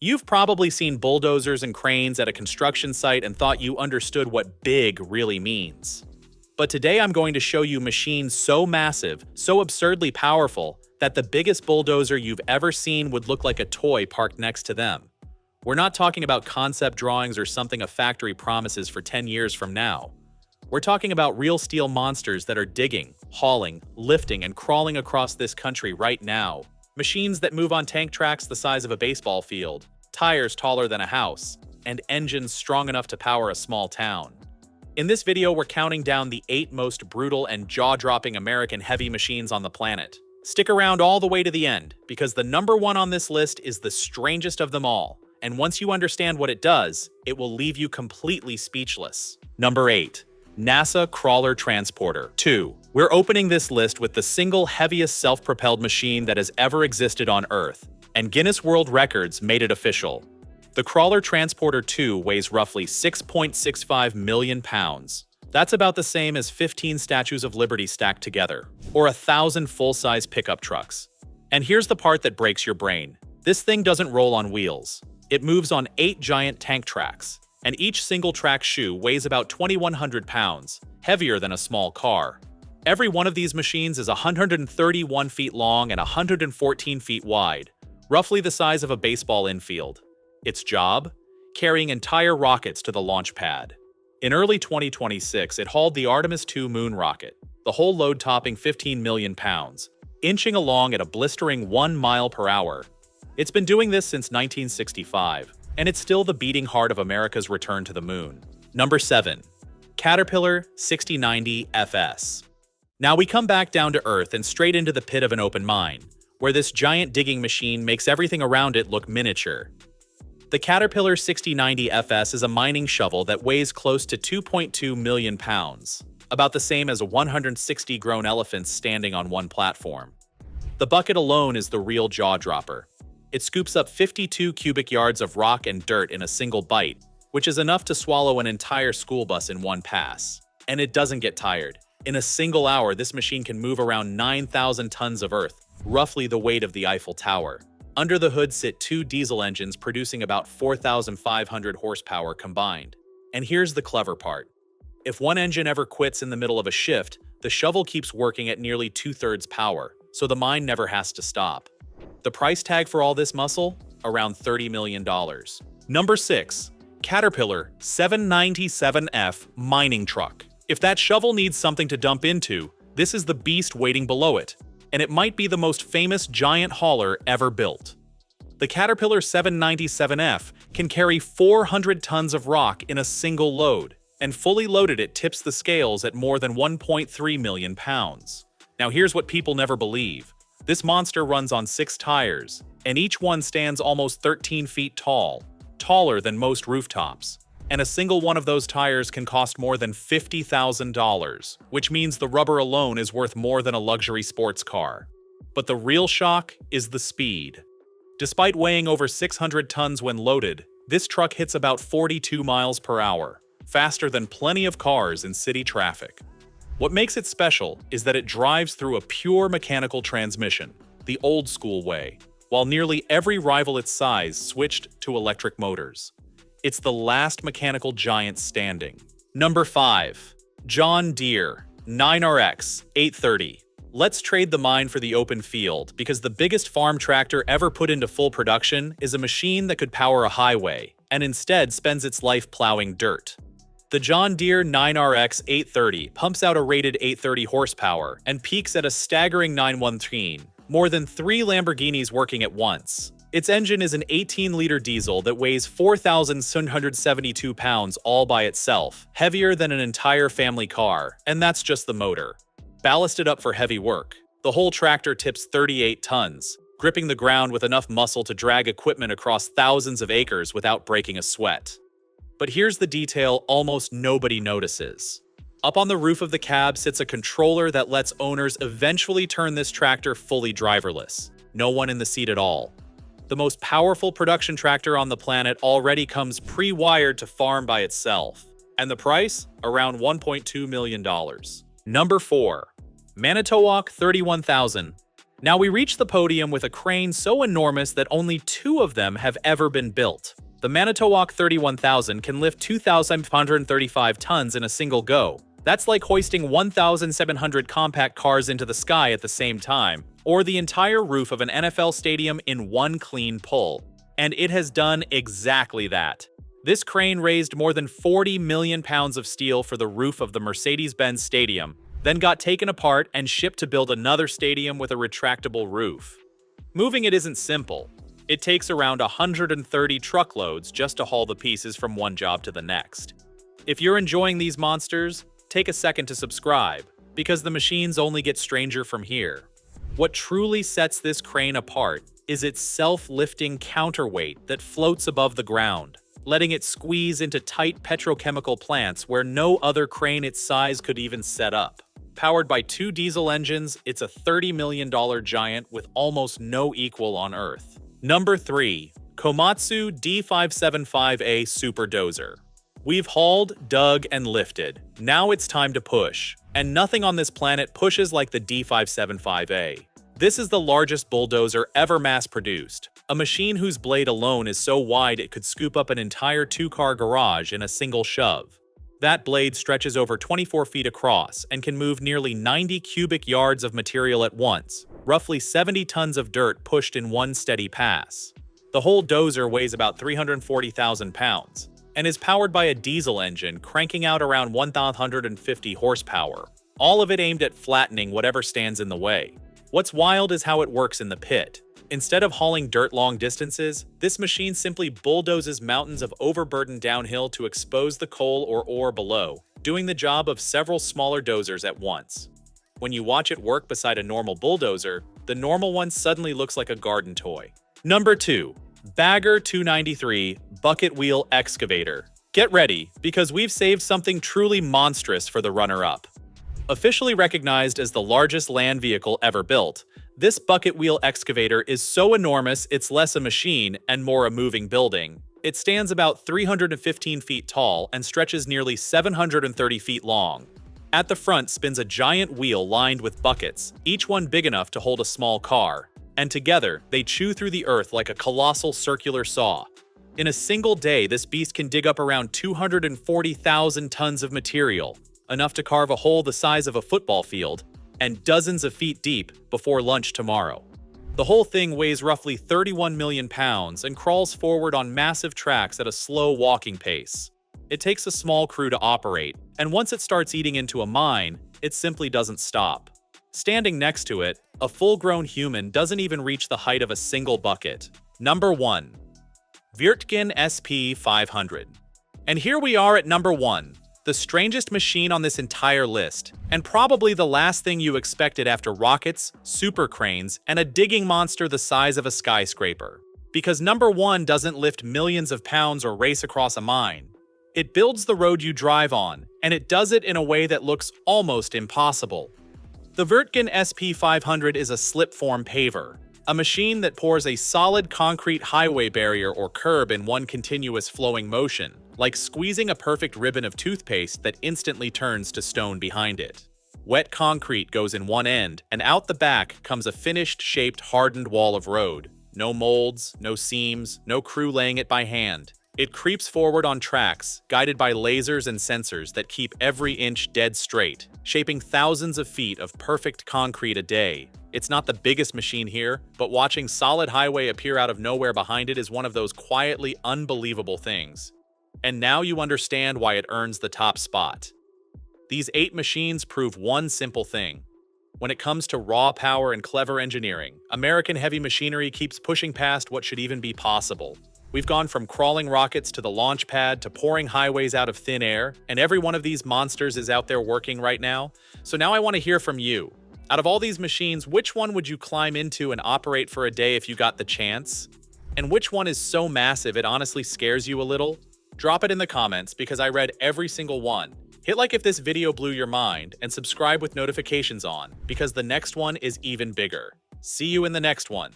You've probably seen bulldozers and cranes at a construction site and thought you understood what big really means. But today I'm going to show you machines so massive, so absurdly powerful, that the biggest bulldozer you've ever seen would look like a toy parked next to them. We're not talking about concept drawings or something a factory promises for 10 years from now. We're talking about real steel monsters that are digging, hauling, lifting, and crawling across this country right now. Machines that move on tank tracks the size of a baseball field, tires taller than a house, and engines strong enough to power a small town. In this video, we're counting down the 8 most brutal and jaw-dropping American heavy machines on the planet. Stick around all the way to the end, because the number 1 on this list is the strangest of them all, and once you understand what it does, it will leave you completely speechless. Number 8. NASA Crawler Transporter. 2. We're opening this list with the single heaviest self-propelled machine that has ever existed on Earth, and Guinness World Records made it official. The Crawler Transporter 2 weighs roughly 6.65 million pounds. That's about the same as 15 Statues of Liberty stacked together, or 1,000 full-size pickup trucks. And here's the part that breaks your brain. This thing doesn't roll on wheels. It moves on 8 giant tank tracks, and each single track shoe weighs about 2,100 pounds, heavier than a small car. Every one of these machines is 131 feet long and 114 feet wide, roughly the size of a baseball infield. Its job? Carrying entire rockets to the launch pad. In early 2026, it hauled the Artemis II moon rocket, the whole load topping 15 million pounds, inching along at a blistering 1 mile per hour. It's been doing this since 1965, and it's still the beating heart of America's return to the moon. Number 7. Caterpillar 6090 FS. Now we come back down to Earth and straight into the pit of an open mine, where this giant digging machine makes everything around it look miniature. The Caterpillar 6090 FS is a mining shovel that weighs close to 2.2 million pounds, about the same as 160 grown elephants standing on one platform. The bucket alone is the real jaw-dropper. It scoops up 52 cubic yards of rock and dirt in a single bite, which is enough to swallow an entire school bus in one pass. And it doesn't get tired. In a single hour, this machine can move around 9,000 tons of earth, roughly the weight of the Eiffel Tower. Under the hood sit 2 diesel engines producing about 4,500 horsepower combined. And here's the clever part. If one engine ever quits in the middle of a shift, the shovel keeps working at nearly 2/3 power, so the mine never has to stop. The price tag for all this muscle? Around $30 million. Number 6. Caterpillar 797F Mining Truck. If that shovel needs something to dump into, this is the beast waiting below it, and it might be the most famous giant hauler ever built. The Caterpillar 797F can carry 400 tons of rock in a single load, and fully loaded it tips the scales at more than 1.3 million pounds. Now here's what people never believe. This monster runs on 6 tires, and each one stands almost 13 feet tall, taller than most rooftops. And a single one of those tires can cost more than $50,000, which means the rubber alone is worth more than a luxury sports car. But the real shock is the speed. Despite weighing over 600 tons when loaded, this truck hits about 42 miles per hour, faster than plenty of cars in city traffic. What makes it special is that it drives through a pure mechanical transmission, the old-school way, while nearly every rival its size switched to electric motors. It's the last mechanical giant standing. Number 5. John Deere 9RX 830. Let's trade the mine for the open field, because the biggest farm tractor ever put into full production is a machine that could power a highway, and instead spends its life plowing dirt. The John Deere 9RX 830 pumps out a rated 830 horsepower and peaks at a staggering 913, more than 3 Lamborghinis working at once. Its engine is an 18-liter diesel that weighs 4,772 pounds all by itself, heavier than an entire family car, and that's just the motor. Ballasted up for heavy work, the whole tractor tips 38 tons, gripping the ground with enough muscle to drag equipment across thousands of acres without breaking a sweat. But here's the detail almost nobody notices. Up on the roof of the cab sits a controller that lets owners eventually turn this tractor fully driverless. No one in the seat at all. The most powerful production tractor on the planet already comes pre-wired to farm by itself. And the price? Around $1.2 million. Number 4. Manitowoc 31,000. Now we reach the podium with a crane so enormous that only 2 of them have ever been built. The Manitowoc 31000 can lift 2,535 tons in a single go. That's like hoisting 1,700 compact cars into the sky at the same time, or the entire roof of an NFL stadium in one clean pull. And it has done exactly that. This crane raised more than 40 million pounds of steel for the roof of the Mercedes-Benz Stadium, then got taken apart and shipped to build another stadium with a retractable roof. Moving it isn't simple. It takes around 130 truckloads just to haul the pieces from one job to the next. If you're enjoying these monsters, take a second to subscribe, because the machines only get stranger from here. What truly sets this crane apart is its self-lifting counterweight that floats above the ground, letting it squeeze into tight petrochemical plants where no other crane its size could even set up. Powered by 2 diesel engines, it's a $30 million giant with almost no equal on Earth. Number 3. Komatsu D575A superdozer. We've hauled, dug, and lifted. Now it's time to push. And nothing on this planet pushes like the D575A. This is the largest bulldozer ever mass-produced, a machine whose blade alone is so wide it could scoop up an entire 2-car garage in a single shove. That blade stretches over 24 feet across and can move nearly 90 cubic yards of material at once, roughly 70 tons of dirt pushed in one steady pass. The whole dozer weighs about 340,000 pounds and is powered by a diesel engine cranking out around 1,150 horsepower, all of it aimed at flattening whatever stands in the way. What's wild is how it works in the pit. Instead of hauling dirt long distances, this machine simply bulldozes mountains of overburden downhill to expose the coal or ore below, doing the job of several smaller dozers at once. When you watch it work beside a normal bulldozer, the normal one suddenly looks like a garden toy. Number 2. Bagger 293 Bucket Wheel Excavator. Get ready, because we've saved something truly monstrous for the runner-up. Officially recognized as the largest land vehicle ever built, this bucket wheel excavator is so enormous it's less a machine and more a moving building. It stands about 315 feet tall and stretches nearly 730 feet long. At the front spins a giant wheel lined with buckets, each one big enough to hold a small car. And together, they chew through the earth like a colossal circular saw. In a single day, this beast can dig up around 240,000 tons of material, enough to carve a hole the size of a football field, and dozens of feet deep before lunch tomorrow. The whole thing weighs roughly 31 million pounds and crawls forward on massive tracks at a slow walking pace. It takes a small crew to operate, and once it starts eating into a mine, it simply doesn't stop. Standing next to it, a full-grown human doesn't even reach the height of a single bucket. Number 1. Wirtgen SP500. And here we are at number 1. The strangest machine on this entire list, and probably the last thing you expected after rockets, super cranes, and a digging monster the size of a skyscraper. Because number 1 doesn't lift millions of pounds or race across a mine. It builds the road you drive on, and it does it in a way that looks almost impossible. The Wirtgen SP500 is a slip-form paver, a machine that pours a solid concrete highway barrier or curb in one continuous flowing motion, like squeezing a perfect ribbon of toothpaste that instantly turns to stone behind it. Wet concrete goes in one end, and out the back comes a finished-shaped hardened wall of road. No molds, no seams, no crew laying it by hand. It creeps forward on tracks, guided by lasers and sensors that keep every inch dead straight, shaping thousands of feet of perfect concrete a day. It's not the biggest machine here, but watching solid highway appear out of nowhere behind it is one of those quietly unbelievable things. And now you understand why it earns the top spot. These 8 machines prove one simple thing. When it comes to raw power and clever engineering, American heavy machinery keeps pushing past what should even be possible. We've gone from crawling rockets to the launch pad to pouring highways out of thin air, and every one of these monsters is out there working right now. So now I want to hear from you. Out of all these machines, which one would you climb into and operate for a day if you got the chance? And which one is so massive it honestly scares you a little? Drop it in the comments because I read every single one. Hit like if this video blew your mind, and subscribe with notifications on, because the next one is even bigger. See you in the next one.